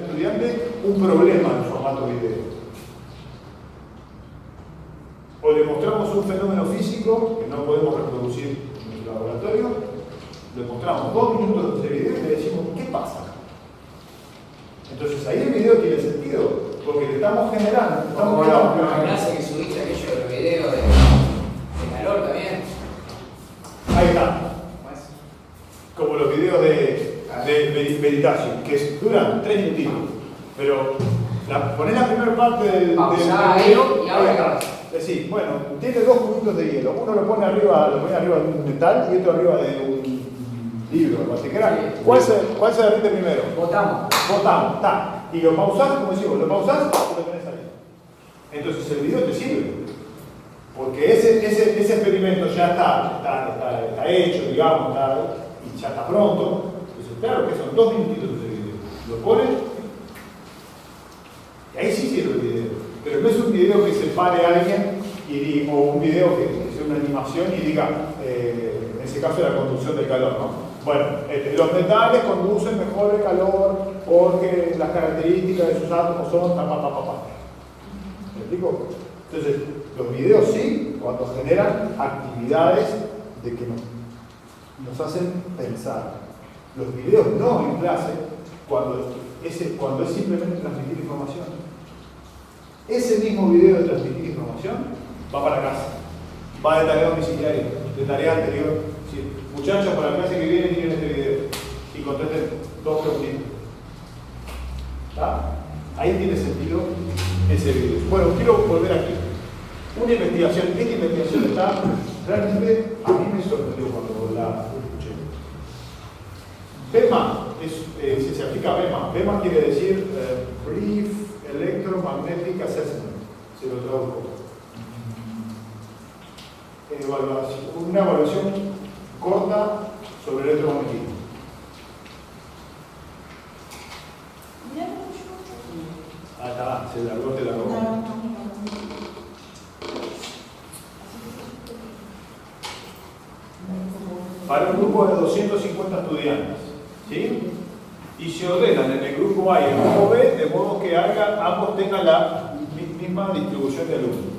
estudiante un problema en formato video. O le mostramos un fenómeno físico que no podemos reproducir en nuestro laboratorio, le mostramos 2 minutos de video y le decimos, ¿qué pasa? Entonces ahí el video tiene sentido, porque le estamos generando. Como la clase que subiste aquello de los videos de calor también. Ahí está. Como los videos de meditación, que duran 3 minutitos. Pero ponés la primera parte del video y ahora acá. Es decir, bueno, tiene 2 cubitos de hielo. Uno lo pone arriba de un metal y otro arriba de un libro. ¿Cuál se derrite primero? Votamos. Está. Y lo pausás, como decimos, lo pausás y lo tenés ahí. Entonces el video te sirve. Porque ese experimento ya está hecho, digamos, y ya está pronto. Entonces, claro que son 2 minutitos de video. Lo pones y ahí sí sirve el video. Pero no es un video que se pare a alguien o un video que sea una animación y diga, en ese caso, la conducción del calor, ¿no? Bueno, los metales conducen mejor el calor porque las características de sus átomos son ¿Me explico? Entonces, los videos sí, cuando generan actividades de que nos hacen pensar. Los videos no en clase, cuando es simplemente transmitir información. Ese mismo video de transmitir información va para casa, va de tarea domiciliaria, de tarea anterior. Sí. Muchachos, para la clase que viene tienen este video y contesten 2 preguntitas. ¿Está? Ahí tiene sentido ese video. Bueno, quiero volver aquí. Una investigación, esta investigación está realmente, a mí me sorprendió cuando la escuché. BEMA, si se aplica a BEMA, BEMA quiere decir Brief Electromagnetic Assessment, se lo traduzco. Una evaluación corta sobre el electromagnetismo. Ah, está, se largó, te largó. Para un grupo de 250 estudiantes, ¿sí? Y se ordenan en el grupo A y el grupo B de modo que ambos tengan la misma distribución de alumnos.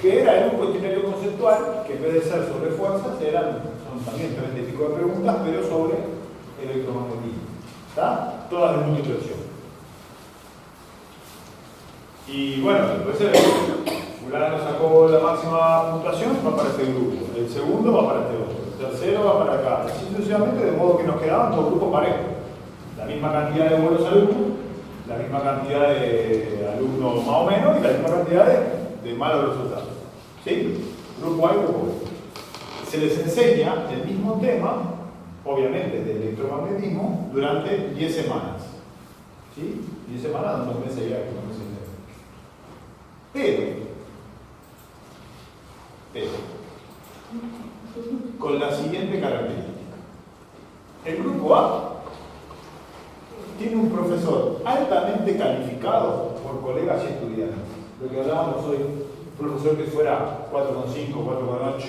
Que era un cuestionario conceptual que en vez de ser sobre fuerzas, son también 30 y pico de preguntas, pero sobre electromagnetismo. ¿Está? Todas de multiplicación. Y bueno, después fulano sacó la máxima puntuación, va para este grupo. El segundo va para este otro. El tercero va para acá. Así sucesivamente, de modo que nos quedaban 2 grupos parejos. La misma cantidad de buenos alumnos, la misma cantidad de alumnos más o menos y la misma cantidad de malos resultados. ¿Sí? Grupo A y grupo B. Se les enseña el mismo tema, obviamente de electromagnetismo, durante 10 semanas. ¿Sí? 10 semanas, 2 meses ya, 2 meses y medio. Pero, con la siguiente característica. El grupo A tiene un profesor altamente calificado por colegas y estudiantes. Lo que hablábamos hoy, un profesor que fuera 4,5, 4,8.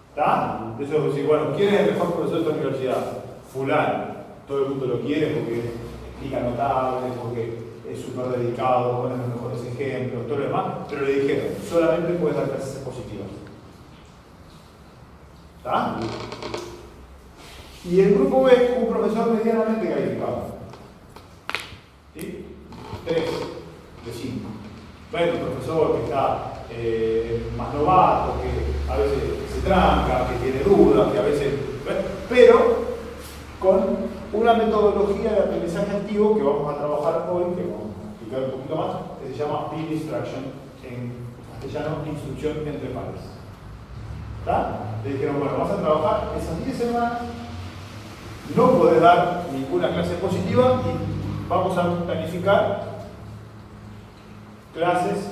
¿Está? Eso es decir, bueno, ¿quién es el mejor profesor de esta universidad? Fulano. Todo el mundo lo quiere porque explica notable, porque es súper dedicado, pone los mejores ejemplos, todo lo demás, pero le dijeron, solamente puedes dar clases positivas. ¿Está? Y el grupo B, un profesor medianamente calificado. ¿Sí? 3 de 5. Bueno, un profesor que está más novato, que a veces se tranca, que tiene dudas, que a veces... pero con una metodología de aprendizaje activo que vamos a trabajar hoy, que vamos a explicar un poquito más, que se llama Peer Instruction, en castellano, instrucción entre pares. ¿Está? Le dijeron, bueno, vas a trabajar esas 10 semanas, no podés dar ninguna clase positiva y vamos a planificar clases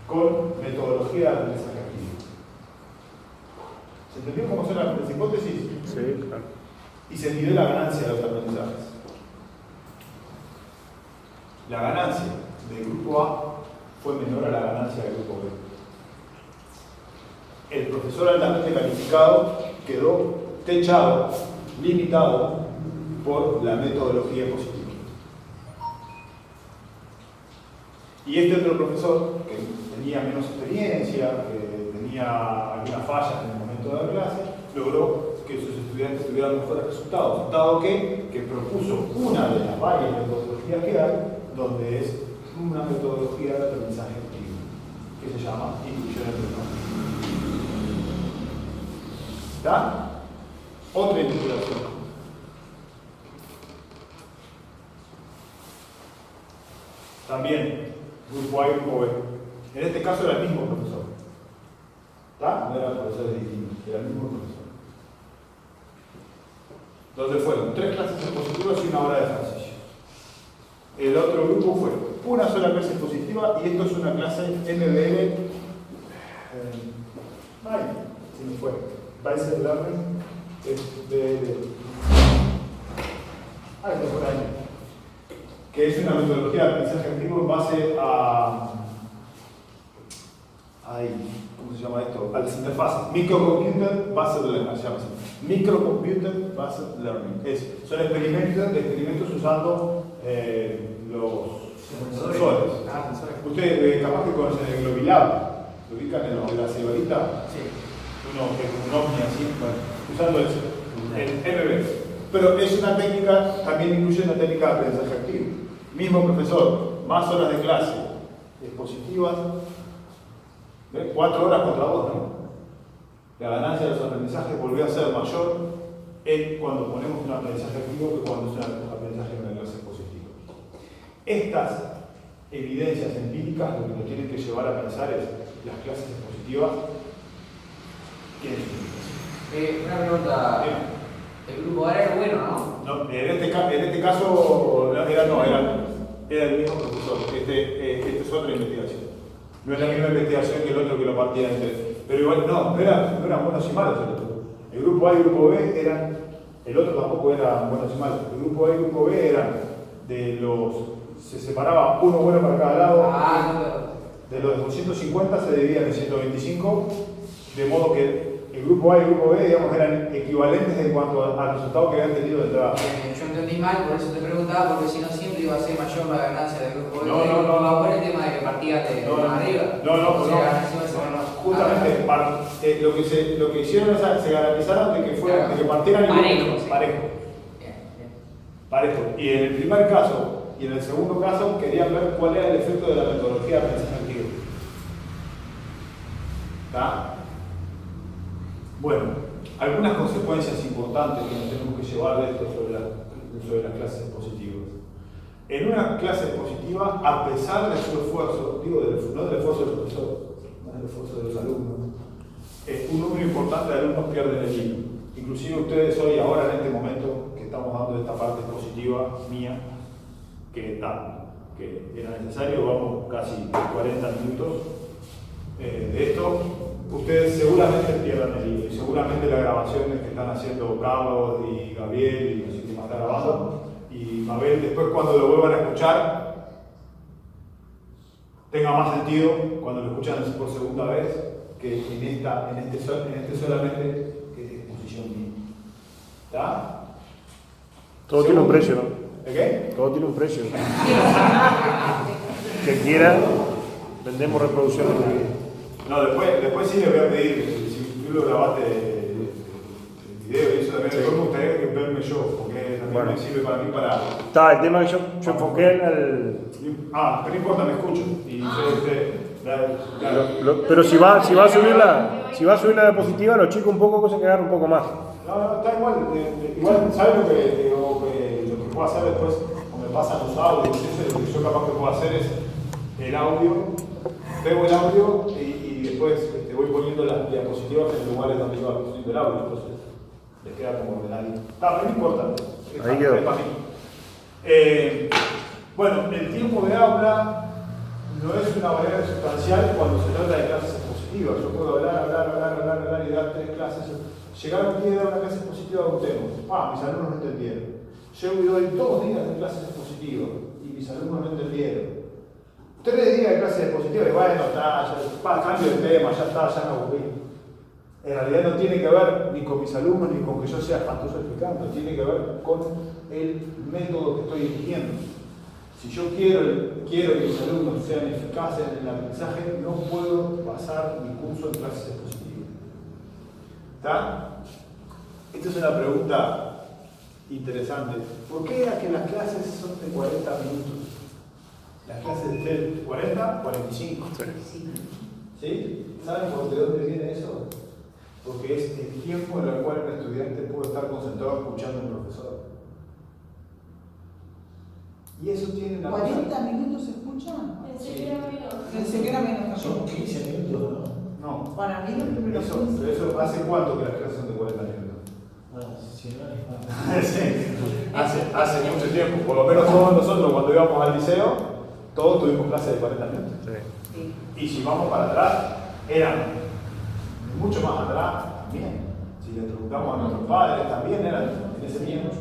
con metodología de aprendizaje activo. ¿Se entendió cómo son las hipótesis? Sí, claro. Y se midió la ganancia de los aprendizajes. La ganancia del grupo A fue menor a la ganancia del grupo B. El profesor altamente calificado quedó techado, limitado por la metodología positiva. Y este otro profesor, que tenía menos experiencia, que tenía algunas fallas en el momento de la clase, logró que sus estudiantes tuvieran mejores resultados, dado que propuso una de las varias metodologías que hay, donde es una metodología de aprendizaje activo, que se llama inclusión entre. ¿Está? Otra investigación. También, grupo A y grupo B. En este caso era el mismo profesor. ¿Está? No eran profesores distintos, era el mismo profesor. Donde fueron 3 clases expositivas y 1 hora de ejercicio. El otro grupo fue una sola clase expositiva y esto es una clase MBL. Se me fue. Bicep Learning. Esto por ahí. Que es una metodología de aprendizaje activo en base a. ¿Cómo se llama esto? A las interfaces. Microcomputer Based Learning. Se llama así. Microcomputer Based Learning. Son experimentos usando los sensores. Ustedes capaz que conocen el Globilab. ¿Lo ubican en los de la cebolita? Sí. Uno que es un ovni así, bueno, usando eso, el MB. Pero es una técnica, también incluye una técnica de aprendizaje activo. Mismo profesor, más horas de clase expositivas, 4 horas contra 2, ¿no? La ganancia de los aprendizajes volvió a ser mayor cuando ponemos un aprendizaje activo que cuando es un aprendizaje en una clase expositiva. Estas evidencias empíricas lo que nos tienen que llevar a pensar es las clases expositivas. Una pregunta. El grupo A era bueno, ¿no? No, en este caso era el mismo profesor. Este es otra investigación. No es la misma investigación que el otro que lo partía en 3. Pero igual no eran buenos y malos el otro. El grupo A y el grupo B eran. El otro tampoco eran buenos y malos. El grupo A y el grupo B eran de los. Se separaba uno bueno para cada lado. De los 250 se dividían en 125. De modo que el grupo A y el grupo B, digamos, eran equivalentes en cuanto al resultado que habían tenido de entrada. Yo entendí mal, por eso te preguntaba, porque si no siempre iba a ser mayor la ganancia del grupo B. No. Por el tema de que partía de arriba. No. Justamente, lo que hicieron es se garantizaron de que partieran parejo. Y en el primer caso y en el segundo caso querían ver cuál era el efecto de la metodología de aprendizaje activo. ¿Está? Bueno, algunas consecuencias importantes que nos tenemos que llevar de esto sobre las clases expositivas. En una clase expositiva, a pesar de su esfuerzo, no del esfuerzo del profesor, no del esfuerzo de los alumnos, un número importante de alumnos pierden el hilo. Inclusive ustedes hoy, ahora en este momento, que estamos dando esta parte expositiva mía, que era necesario, vamos casi 40 minutos de esto. Ustedes seguramente pierdan el hilo y seguramente las grabaciones que están haciendo Carlos y Gabriel y no sé quién más está grabando y Mabel, después cuando lo vuelvan a escuchar tenga más sentido cuando lo escuchan por segunda vez que en este solamente que es exposición mía. ¿Está? Todo tiene un precio, ¿no? ¿De qué? Todo tiene un precio. Que quiera, vendemos reproducciones de video. No, después sí le voy a pedir, si tú lo grabaste el video y eso también, después me gustaría que verme yo, porque también me sirve para mí para... Está, el tema que yo enfoqué en el... pero no importa, me escucho. Y pero si va a subir la diapositiva, lo chico un poco, cosa que agarre un poco más. No, está igual. Igual, ¿sabes lo que puedo hacer después? O me pasan los audios, lo que yo capaz que puedo hacer es el audio, pego el audio y después voy poniendo las diapositivas en lugares donde iba poniendo el audio, entonces les queda como ordenadito. Pero no importa. Ahí quedó. Bueno, el tiempo de aula no es una variable sustancial cuando se trata de clases expositivas. Yo puedo hablar y dar 3 clases. Llegar un día y dar una clase expositiva de un tema. Mis alumnos no entendieron. Llego y doy 2 días de clases expositivas y mis alumnos no entendieron. 3 días de clases expositivas y bueno, cambio de tema, ya está, ya me aburrí. En realidad no tiene que ver ni con mis alumnos ni con que yo sea espantoso explicando, tiene que ver con el método que estoy eligiendo. Si yo quiero que mis alumnos sean eficaces en el aprendizaje, no puedo basar mi curso en clases expositivas. ¿Está? Esta es una pregunta interesante. ¿Por qué era que las clases son de 40 minutos? Las clases de 40, 45. ¿Sí? ¿Saben de dónde viene eso? Porque es el tiempo en el cual el estudiante puede estar concentrado escuchando al profesor. Y eso tiene una 40 minutos se escuchan. Pensé que era menos. Son 15 minutos, ¿no? No. Para mí los primeros Eso, 15. pero eso, ¿hace cuánto que las clases son de 40 minutos? Si no es Sí, hace mucho tiempo. Por lo menos todos nosotros cuando íbamos al liceo, todos tuvimos clases de 40 minutos. Sí. Sí. Y si vamos para atrás, eran mucho más atrás también. Si le preguntamos a nuestros padres, también eran en ese tiempo.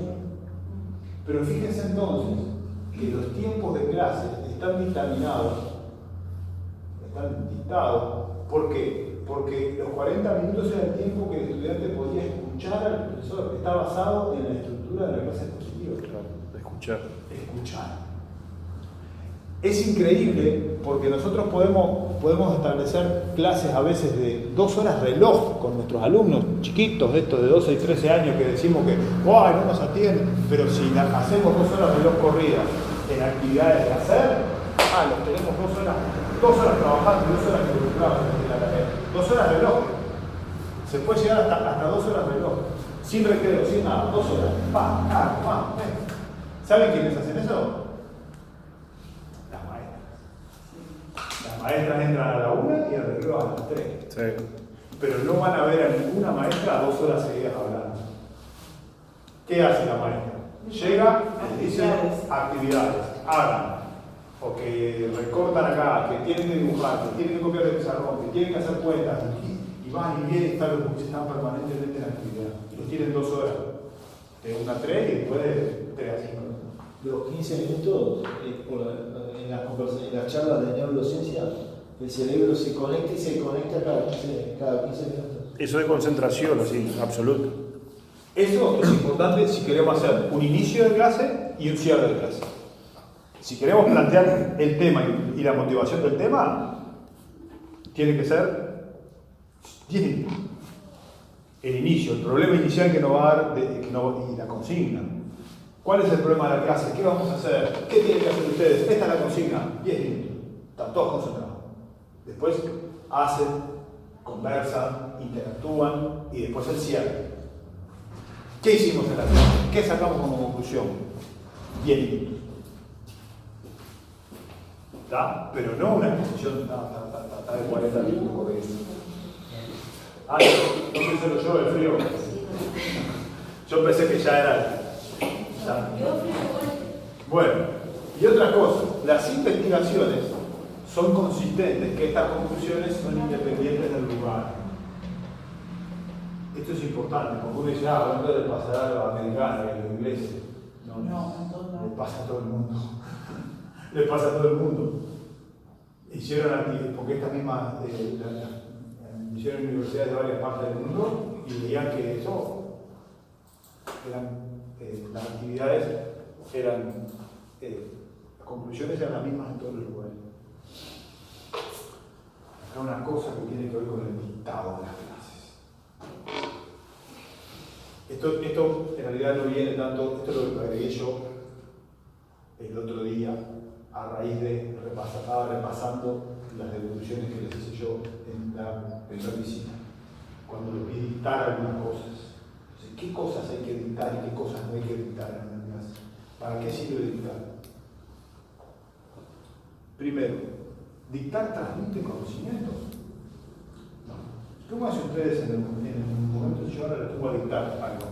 Pero fíjense entonces que los tiempos de clase están dictaminados, están dictados. ¿Por qué? Porque los 40 minutos era el tiempo que el estudiante podía escuchar al profesor. Está basado en la estructura de la clase expositiva. Claro, escuchar. Escuchar. Es increíble porque nosotros podemos establecer clases a veces de 2 horas reloj con nuestros alumnos chiquitos, estos de 12 y 13 años que decimos que ¡ay, no nos atienden! Pero si hacemos 2 horas reloj corridas en actividades de hacer, los tenemos 2 horas trabajando y 2 horas involucrados en la tarea. 2 horas reloj. Se puede llegar hasta 2 horas reloj. Sin recreo, sin nada. 2 horas. ¿Saben quiénes hacen eso? Las maestras entran a la 1 y el recreo a las 3. Sí. Pero no van a ver a ninguna maestra 2 horas seguidas hablando. ¿Qué hace la maestra? Llega, les dice actividades, hagan. O que recortan acá, que tienen que dibujar, que tienen que copiar el pizarrón, que tienen que hacer cuentas. Y van y vienen y están permanentemente en actividad. Y los tienen 2 horas. De 1 a 3 y después de 3 a 5. Los 15 minutos, en las charlas de neurociencia, el cerebro se conecta y se conecta cada 15 minutos. Eso de concentración, así, absoluto. Eso es importante si queremos hacer un inicio de clase y un cierre de clase. Si queremos plantear el tema y la motivación del tema, tiene que ser 10 minutos. El inicio, el problema inicial que nos va a dar y la consigna. ¿Cuál es el problema de la clase? ¿Qué vamos a hacer? ¿Qué tienen que hacer ustedes? Esta es la consigna. 10 minutos. Están todos concentrados. Después hacen, conversan, interactúan y después el cierre. ¿Qué hicimos en la clase? ¿Qué sacamos como conclusión? 10 minutos. ¿Está? Pero no una exposición de 40 minutos corriendo. No soy solo yo, el frío. Yo pensé que ya era. Bueno, y otra cosa, las investigaciones son consistentes, que estas conclusiones son independientes del lugar. Esto es importante, porque uno dice, hablando del pasar a los americanos y a los ingleses. No, le pasa a todo el mundo. Le pasa a todo el mundo. Hicieron aquí, porque estas mismas, hicieron universidades de varias partes del mundo y veían que eso eran. Las actividades eran, las conclusiones eran las mismas en todos los lugares. Acá una cosa que tiene que ver con el dictado de las clases. Esto en realidad no viene tanto, esto lo agregué yo el otro día a raíz de estaba repasando las devoluciones que les hice yo en la primera visita, cuando les vi dictar algunas cosas. ¿Qué cosas hay que dictar y qué cosas no hay que dictar en una clase? ¿Para qué sirve dictar? Primero, ¿dictar transmite conocimiento? No. ¿Cómo hacen ustedes en el momento que yo ahora les pongo a dictar algo?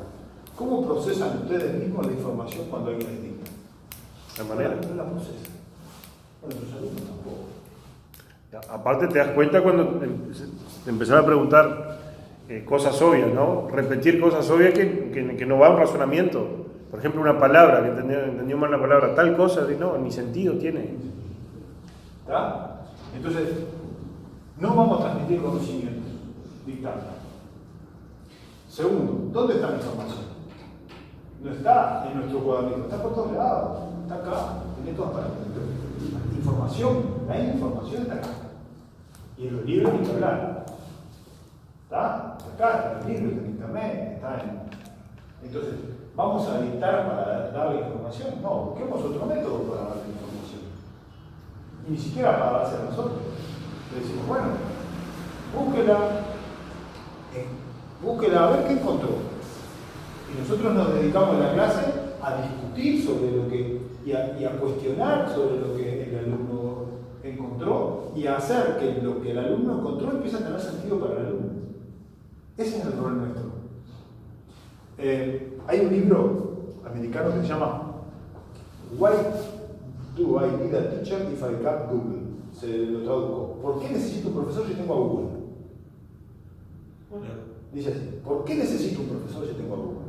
¿Cómo procesan ustedes mismos la información cuando alguien les dicta? De manera. No la procesan. Bueno, tus alumnos tampoco. Aparte te das cuenta cuando te empezás a preguntar cosas obvias, ¿no? Repetir cosas obvias que no va a un razonamiento. Por ejemplo, una palabra, que entendió mal una palabra, tal cosa, no, ni sentido tiene. ¿Está? Entonces, no vamos a transmitir conocimientos, dictando. Segundo, ¿dónde está la información? No está en nuestro cuadernito, está por todos lados. está acá, tenés todas para información, la información está acá. Y en los libros ni que hablar. ¿Está? Acá, está en los libros, en internet, está en. Entonces, ¿vamos a dictar para darle información? No, busquemos otro método para darle información. Y ni siquiera para darse a nosotros. Le decimos, bueno, búsquela a ver qué encontró. Y nosotros nos dedicamos en la clase a discutir sobre lo que, y a cuestionar sobre lo que el alumno encontró y a hacer que lo que el alumno encontró empiece a tener sentido para el alumno. Ese es el rol nuestro. Hay un libro americano que se llama Why Do I Need a Teacher If I Got Google? Se lo traduzco. ¿Por qué necesito un profesor si tengo a Google? Dice así, ¿por qué necesito un profesor si tengo a Google?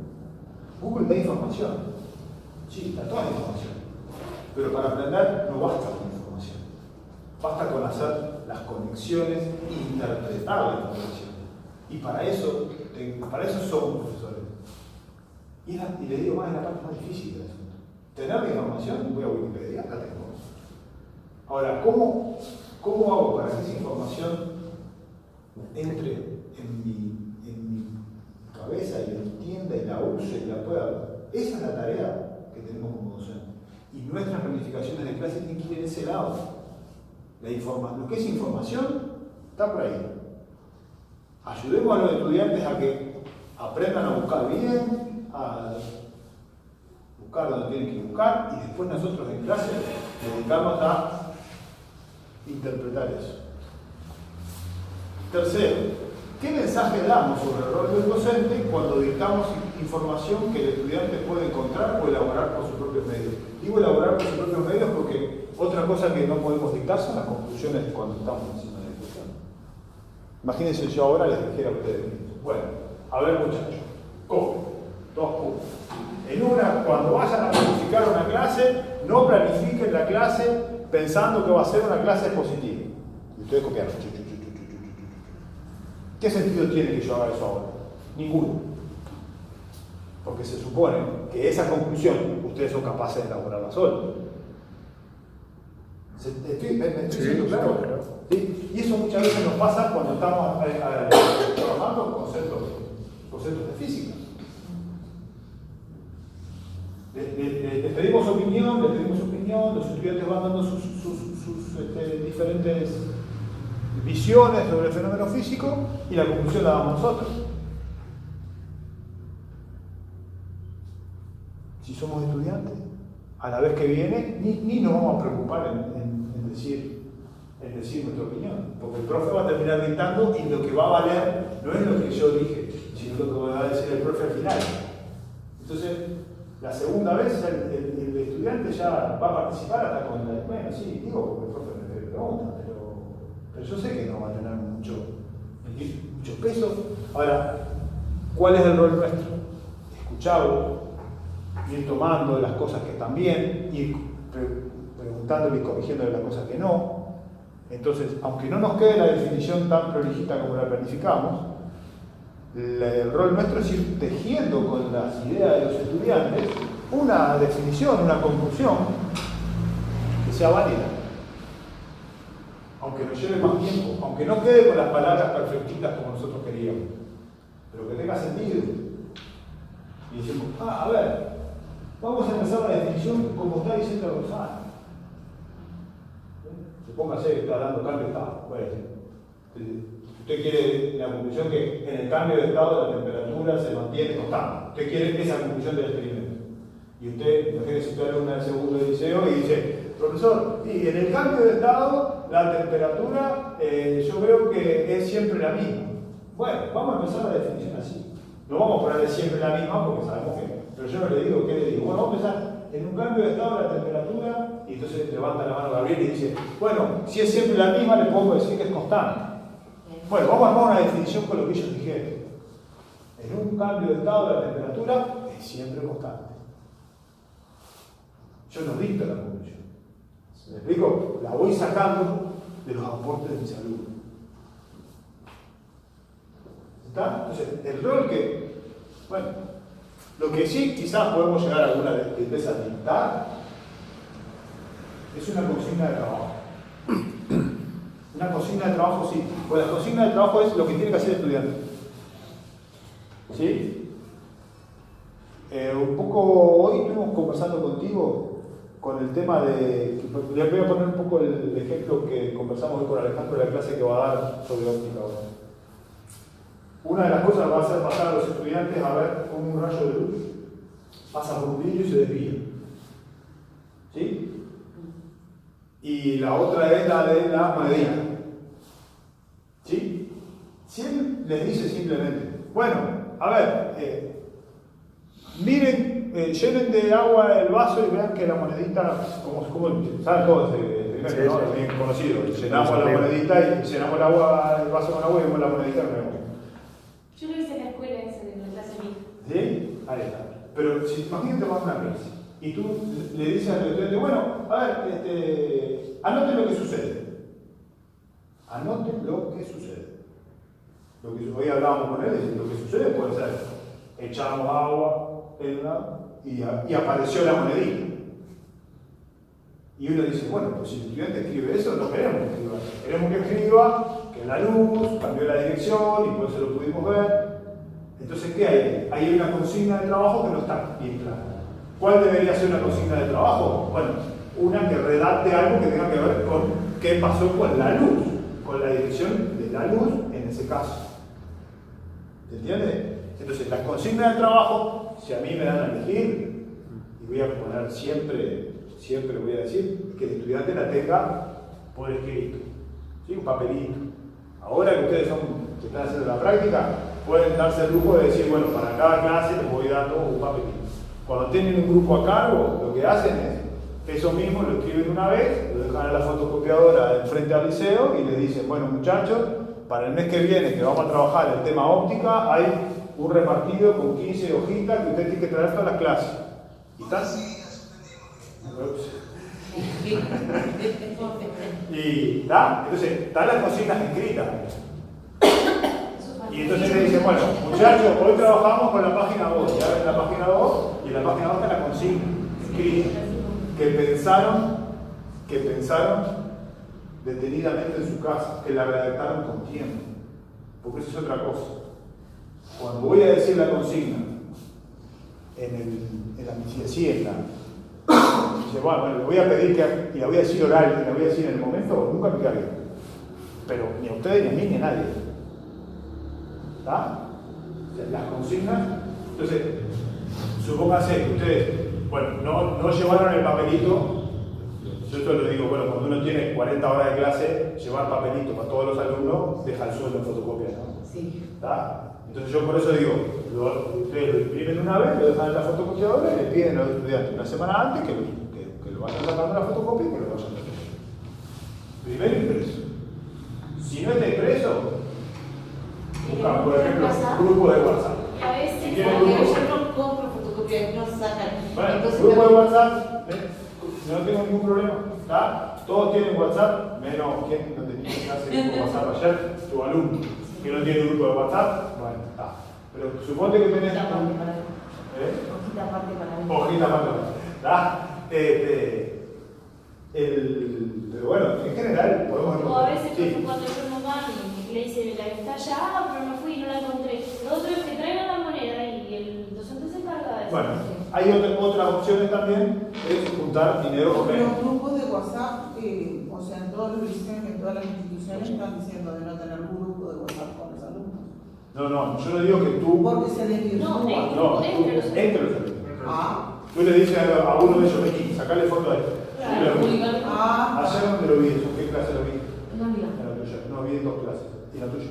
Google da información. Sí, da toda la información. Pero para aprender no basta con información. Basta con hacer las conexiones e interpretar la información. Y para eso somos profesores. Y le digo más, es la parte más difícil del asunto. Tener la información, voy a Wikipedia, la tengo. Ahora, ¿cómo hago para que esa información entre en mi cabeza y la entienda y la use y la pueda ver? Esa es la tarea que tenemos como docentes. Y nuestras planificaciones de clase tienen que ir en ese lado. Lo que es información está por ahí. Ayudemos a los estudiantes a que aprendan a buscar bien, a buscar donde tienen que buscar, y después nosotros en clase dedicamos a interpretar eso. Tercero, ¿qué mensaje damos sobre el rol del docente cuando dictamos información que el estudiante puede encontrar o elaborar por sus propios medios? Digo elaborar por sus propios medios porque otra cosa que no podemos dictar son las conclusiones cuando estamos haciendo la discusión. Imagínense yo ahora les dijera a ustedes, bueno, a ver muchachos, cogen 2 puntos. En una, cuando vayan a planificar una clase, no planifiquen la clase pensando que va a ser una clase expositiva. Y ustedes copiaron. ¿Qué sentido tiene que yo haga eso ahora? Ninguno. Porque se supone que esa conclusión ustedes son capaces de elaborarla solos. ¿Me estoy diciendo claro? ¿Sí? Y eso muchas veces nos pasa cuando estamos trabajando conceptos de física. Les pedimos opinión, los estudiantes van dando sus diferentes visiones sobre el fenómeno físico y la conclusión la damos nosotros. Si somos estudiantes, a la vez que viene, ni nos vamos a preocupar en decir nuestra opinión, porque el profe va a terminar dictando y lo que va a valer no es lo que yo dije, sino lo que va a decir el profe al final. Entonces, la segunda vez el estudiante ya va a participar hasta con la... Bueno, sí, digo porque el profe me pregunta, pero yo sé que no va a tener mucho peso. Ahora, ¿cuál es el rol nuestro? Escucharlo, ir tomando de las cosas que están bien, ir preguntándole y corrigiéndole las cosas que no. Entonces, aunque no nos quede la definición tan prolijita como la planificamos, el rol nuestro es ir tejiendo con las ideas de los estudiantes una definición, una conclusión que sea válida. Aunque nos lleve más tiempo, aunque no quede con las palabras perfectitas como nosotros queríamos, pero que tenga sentido. Y decimos, a ver, vamos a empezar la definición como está diciendo Rosana. Supóngase que está dando cambio de estado. Usted quiere la conclusión que en el cambio de estado la temperatura se mantiene constante. Usted quiere esa conclusión del experimento. Y usted, imagínese usted alumna del segundo de liceo y dice, profesor, y en el cambio de estado la temperatura yo veo que es siempre la misma. Bueno, vamos a empezar la definición así. No vamos a ponerle siempre la misma porque sabemos que... Pero yo no le digo, ¿qué le digo? Bueno, vamos a empezar en un cambio de estado la temperatura y entonces levanta la mano Gabriel y dice, bueno, si es siempre la misma le podemos decir que es constante. Bueno, vamos a armar una definición con lo que ellos dijeron. En un cambio de estado la temperatura es siempre constante. Yo no dicto la conclusión. ¿Me explico? La voy sacando de los aportes de mis alumnos. ¿Está? Entonces, el rol que, bueno, lo que sí quizás podemos llegar a alguna vez a dictar es una consigna de trabajo. Una consigna de trabajo, sí. Pues la consigna de trabajo es lo que tiene que hacer el estudiante. ¿Sí? Un poco hoy estuvimos conversando contigo con el tema de. Les voy a poner un poco el ejemplo que conversamos hoy con Alejandro de la clase que va a dar sobre óptica ahora. Una de las cosas va a ser pasar a los estudiantes a ver cómo un rayo de luz pasa por un vidrio y se desvía. ¿Sí? Y la otra es la de la monedita. ¿Sí? Si él les dice simplemente, bueno, a ver, miren, llenen de agua el vaso y vean que la monedita, como ¿saben todos? Sí, ¿No? sí. Es bien conocido. Llenamos la monedita y llenamos el vaso con agua y vemos la monedita y vemos. Yo lo hice en la escuela esa de la clase mía. ¿Sí? Ahí está. Pero si imagínate vas a una clase y tú le dices al estudiante, bueno, a ver, anoten lo que sucede. Anoten lo que sucede. Hoy hablábamos con él, y lo que sucede puede ser, echamos agua y apareció la monedita. Y uno dice, bueno, pues si el estudiante escribe eso, no queremos que escriba. Queremos que escriba que la luz cambió la dirección y por eso lo pudimos ver. Entonces, ¿qué hay? Hay una consigna de trabajo que no está bien clara. ¿Cuál debería ser una consigna de trabajo? Bueno, una que redacte algo que tenga que ver con qué pasó con la luz, con la dirección de la luz en ese caso. ¿Se entiende? Entonces, la consigna de trabajo, si a mí me dan a elegir, y voy a poner siempre voy a decir, que el estudiante la tenga por escrito, ¿sí? Un papelito. Ahora que ustedes que están haciendo la práctica, pueden darse el lujo de decir, bueno, para cada clase les voy dando un papelito. Cuando tienen un grupo a cargo, lo que hacen es, eso mismo lo escriben una vez, lo dejan en la fotocopiadora enfrente al liceo y le dicen, bueno muchachos, para el mes que viene que vamos a trabajar el tema óptica, hay un repartido con 15 hojitas que usted tiene que traer todas las clases. ¿Y están? Y está, entonces están las consignas escritas. Y entonces le dicen, bueno, muchachos, hoy trabajamos con la página 2, ya ven la página 2, y en la página 2 está la consigna escrita, que pensaron detenidamente en su casa, que la redactaron con tiempo, porque eso es otra cosa. Cuando voy a decir la consigna, dice, bueno, le voy a pedir y la voy a decir oral, y la voy a decir en el momento, nunca me queda bien. Pero ni a ustedes, ni a mí, ni a nadie. ¿Está? O sea, las consignas, entonces, supóngase que ustedes, bueno, no llevaron el papelito, yo esto lo digo, bueno, cuando uno tiene 40 horas de clase, llevar papelito para todos los alumnos, deja el sueldo en fotocopia, ¿no? Sí. ¿Está? Entonces yo por eso digo, ustedes lo imprimen una vez, lo dejan en la fotocopiadora y le piden a los estudiantes una semana antes que lo vayan sacando la fotocopia y que lo vayan haciendo. Primero impreso. Si no está impreso, buscan, por ejemplo, grupo de WhatsApp. Y a veces, Si Porque tienen grupo, yo no compro fotocopias, no sacan. bueno, Entonces, grupo de WhatsApp, no tengo ningún problema. ¿Está? Todos tienen WhatsApp, menos quien no tenía clase de WhatsApp ayer, tu alumno. Que no tiene grupo de WhatsApp, bueno, está. Pero suponte que tenés Hojita aparte para mí. Hojita aparte para mí. Hojita aparte para mí. Pero bueno, en general podemos o a veces sí. cuando yo no van y le dice la estalla, pero no fui y no la encontré. Lo otro es que traigan la moneda y el docente se encarga de eso. Bueno, hay otras opciones también, es juntar dinero con Pero menos. los grupos de WhatsApp, o sea, en todos los liceos, en todas las instituciones están diciendo de no tener un grupo de WhatsApp con los alumnos. No, yo le digo que tú. Porque se les No, No, entre los entre los alumnos. Ah, Tú le dices a uno de ellos, vení, sacale foto a él. Claro, publicar. ah, Ayer donde lo vi, ¿en qué clase lo vi? No, mira. En la tuya. No, vi en 2 clases. ¿Y la tuya?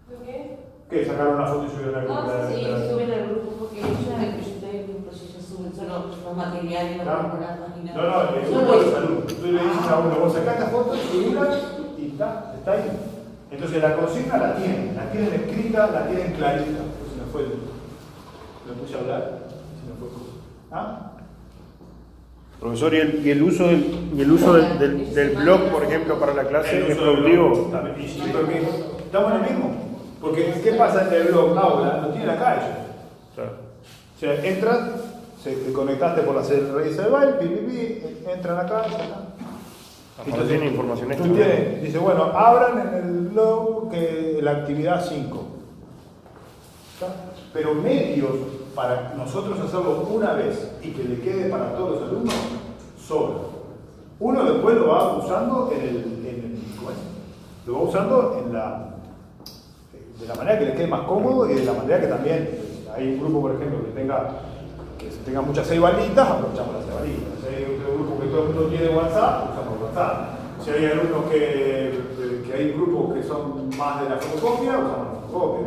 ¿Por qué? ¿Qué? ¿Sacaron una foto y subieron al grupo? Sí, suben al grupo porque yo estoy en un proceso, suben solo los materiales, ¿Ah? no la página. No, el grupo de salud. Tú le dices a uno, vos sacás la foto, subila y está ahí. Entonces la consigna la tienen escrita, la tienen clarita. Pues se me fue lo puse a hablar, se me fue. ¿Ah? Profesor, ¿y el uso del blog, por ejemplo, para la clase es productivo? Y sí, porque estamos en lo mismo. Porque, ¿qué pasa en el blog aula? Lo tienen acá ellos. Claro. O sea, entras, te conectaste por las redes de baile, entran acá, Ahora tiene información tú extra. dice, bueno, abran en el blog que la actividad 5. ¿Está? Pero medios para nosotros hacerlo una vez y que le quede para todos los alumnos, sobra. Uno después lo va usando ¿cómo es? Lo va usando de la manera que le quede más cómodo y de la manera que también hay un grupo, por ejemplo, que tenga muchas ceibalitas, aprovechamos las ceibalitas. Si hay otro grupo que todo el mundo tiene WhatsApp, usamos WhatsApp. Si hay alumnos que hay grupos que son más de la fotocopia, usamos la fotocopia.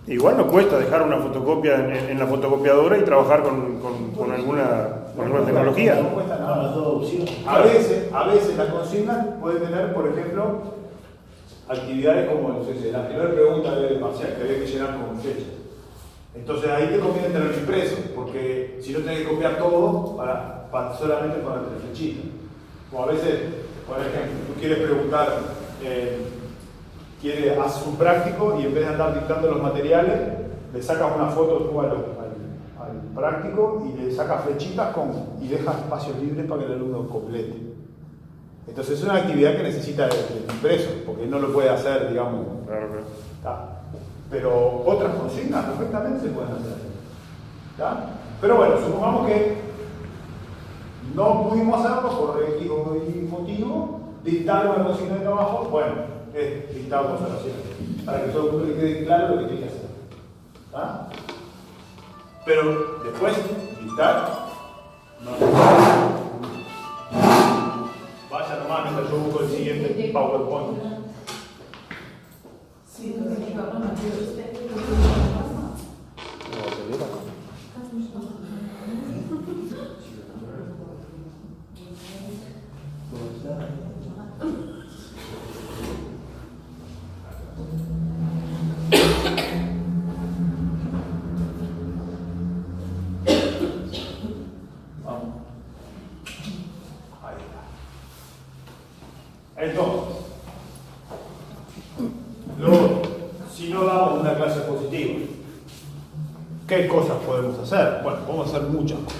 Igual no cuesta dejar una fotocopia en la fotocopiadora y trabajar con alguna tecnología. No cuesta Con nada. las dos opciones. A veces la consigna puede tener, por ejemplo, actividades como no sé, la primera pregunta del parcial que había que llenar con fecha. Entonces ahí te conviene tenerlo impreso, porque si no tenés que copiar todo solamente para la flechita. O a veces, por ejemplo, tú quieres preguntar, haces un práctico y en vez de andar dictando los materiales, le sacas una foto tú al práctico y le sacas flechitas y dejas espacios libres para que el alumno complete. Entonces es una actividad que necesita el impreso, porque no lo puede hacer, digamos. Claro. ¿Está? Pero otras consignas perfectamente se pueden hacer. ¿Está? Pero bueno, supongamos que no pudimos hacerlo por X o Y motivo, dictar una consigna de trabajo, bueno, es dictar observaciones, para que todo el mundo le quede claro lo que tiene que hacer. ¿Está? Pero después, dictar, no. Vaya nomás mientras yo busco el siguiente PowerPoint. Sí, no sé qué pasa, no sé. Entonces, luego, si no damos una clase positiva, ¿qué cosas podemos hacer? Bueno, podemos hacer muchas cosas.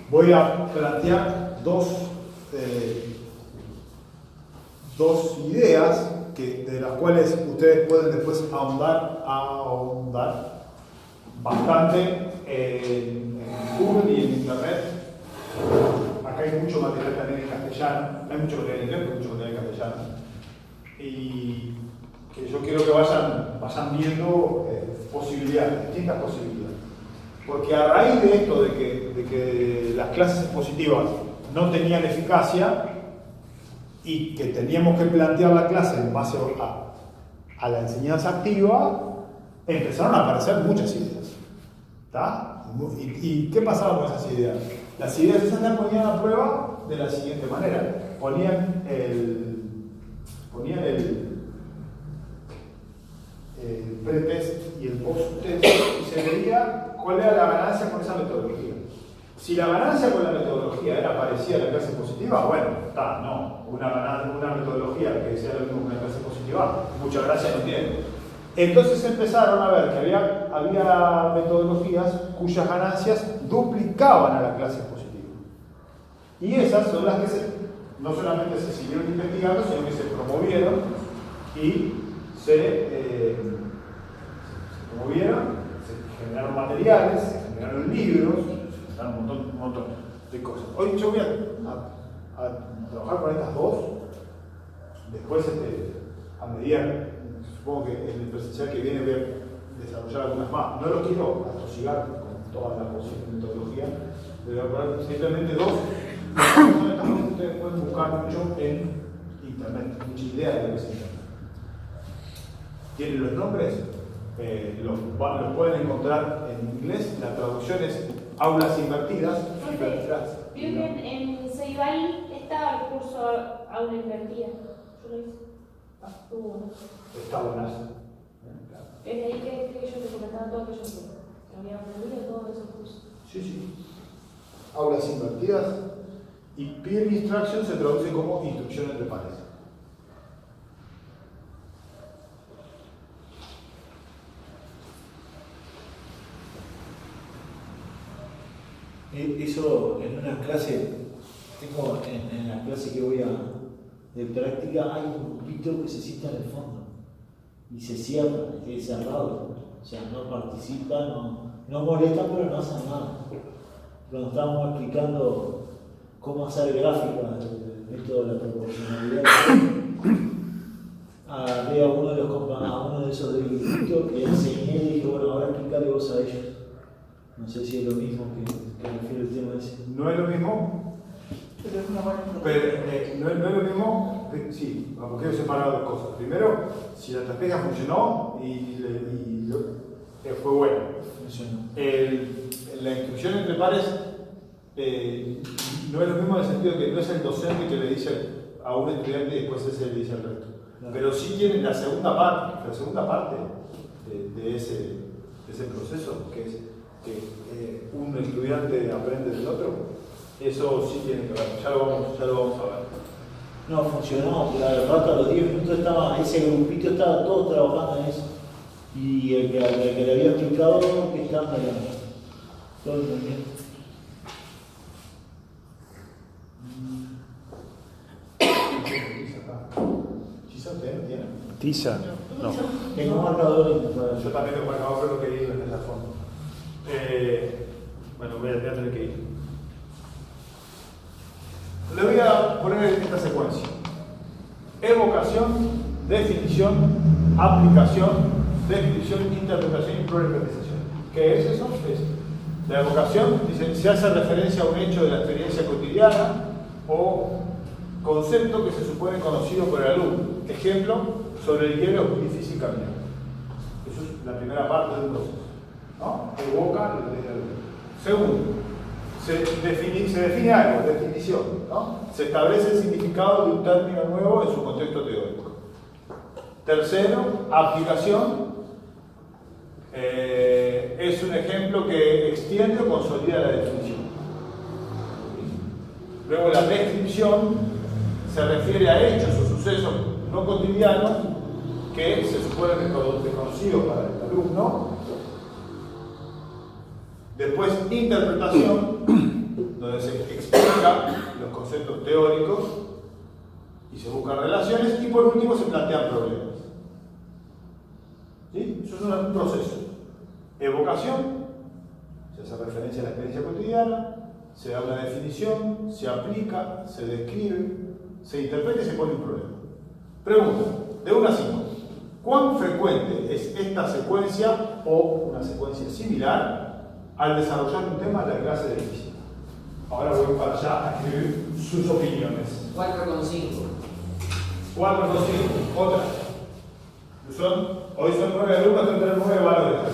Voy a plantear dos ideas de las cuales ustedes pueden después ahondar bastante en Google y en Internet. Acá hay mucho material también en castellano, no hay mucho material en inglés, pero mucho material en castellano. Y que yo quiero que vayan viendo posibilidades, distintas posibilidades. Porque a raíz de esto, de que las clases expositivas no tenían eficacia y que teníamos que plantear la clase en base a la enseñanza activa, empezaron a aparecer muchas ideas. ¿Está? ¿Y qué pasaba con esas ideas? Las ideas esas las ponían a prueba de la siguiente manera. Ponían el pretest y el post-test y se veía cuál era la ganancia con esa metodología. Si la ganancia con la metodología era parecida a la clase positiva, bueno, está, no. Una metodología que sea lo mismo que una clase positiva, mucha gracia no tiene. Entonces empezaron a ver que había metodologías cuyas ganancias duplicaban a la clase positiva. Y esas son las que no solamente se siguieron investigando, sino que se promovieron y se generaron materiales, se generaron libros, se generaron un montón de cosas. Hoy yo voy a trabajar con estas dos, después a medida, supongo que en el presencial que viene voy a desarrollar algunas más. No lo quiero atosigar con toda la posible metodología, pero voy a poner simplemente dos. Son estas cosas que ustedes pueden buscar mucho en internet, mucha idea de lo que es internet. Tienen los nombres, los pueden encontrar en inglés, la traducción es aulas invertidas. Vio que en Ceibal está el curso aula invertida. Yo lo hice. Estuvo bueno. Está buenazo. Es de ahí que ellos te comentaban todo aquello que habían aprendido todos esos cursos. Sí. Aulas invertidas y peer instruction se traduce como instrucción entre pares. Eso en una clase tengo en la clase que voy de práctica, hay un grupito que se sienta en el fondo y se cierra, es cerrado. O sea, no participa, no molesta, pero no hace nada. Cuando estábamos explicando cómo hacer gráficas, el método de la proporcionalidad, vi a uno de esos del grupito que enseñé y dije, bueno, ahora explicarle vos a ellos. No sé si es lo mismo que refiere el tema ese. No es lo mismo, Pero es una buena pero no es lo mismo, sí, porque quiero separar dos cosas. Primero, si la estrategia funcionó fue buena. Funcionó. La inscripción entre pares no es lo mismo en el sentido que no es el docente que le dice a un estudiante y después ese le dice al resto. Claro. Pero sí tiene la segunda parte de ese proceso, que es que un estudiante aprende del otro. Eso sí tiene que ver, ya lo vamos a ver. No, funcionó. La verdad, a los 10 minutos ese grupito estaba todos trabajando en eso. Y el que le había explicado que estaba mirando. Todo el mundo. Quizás ustedes no tienen. Tiza, no. Tengo marcadores. Yo también tengo marcado, pero que ir en la fondo. Bueno, voy a tener que ir. Le voy a poner esta secuencia: evocación, definición, aplicación, descripción, interpretación y problematización. ¿Qué es eso? Es la evocación, dice, se hace referencia a un hecho de la experiencia cotidiana o concepto que se supone conocido por el alumno. Ejemplo, sobre el hielo es muy difícil caminar. Eso es la primera parte del proceso, ¿no? Evoca lo que tiene el alumno. Segundo, se define algo, definición, ¿no? Se establece el significado de un término nuevo en su contexto teórico. Tercero, aplicación. Es un ejemplo que extiende o consolida la definición. Luego la descripción se refiere a hechos o sucesos no cotidianos que se supone desconocidos para el alumno. Después interpretación, donde se explican los conceptos teóricos y se buscan relaciones, y por último se plantean problemas. ¿Sí? Eso es un proceso. Evocación, se hace referencia a la experiencia cotidiana, se da una definición, se aplica, se describe, se interpreta y se pone un problema. Pregunta, de 1 a 5, ¿cuán frecuente es esta secuencia o una secuencia similar al desarrollar un tema en la clase de física? Ahora voy para allá a escribir sus opiniones. 4,5. 4, 2, 5, otra. Hoy son 9 alumnos, tengo que tener 9 valores.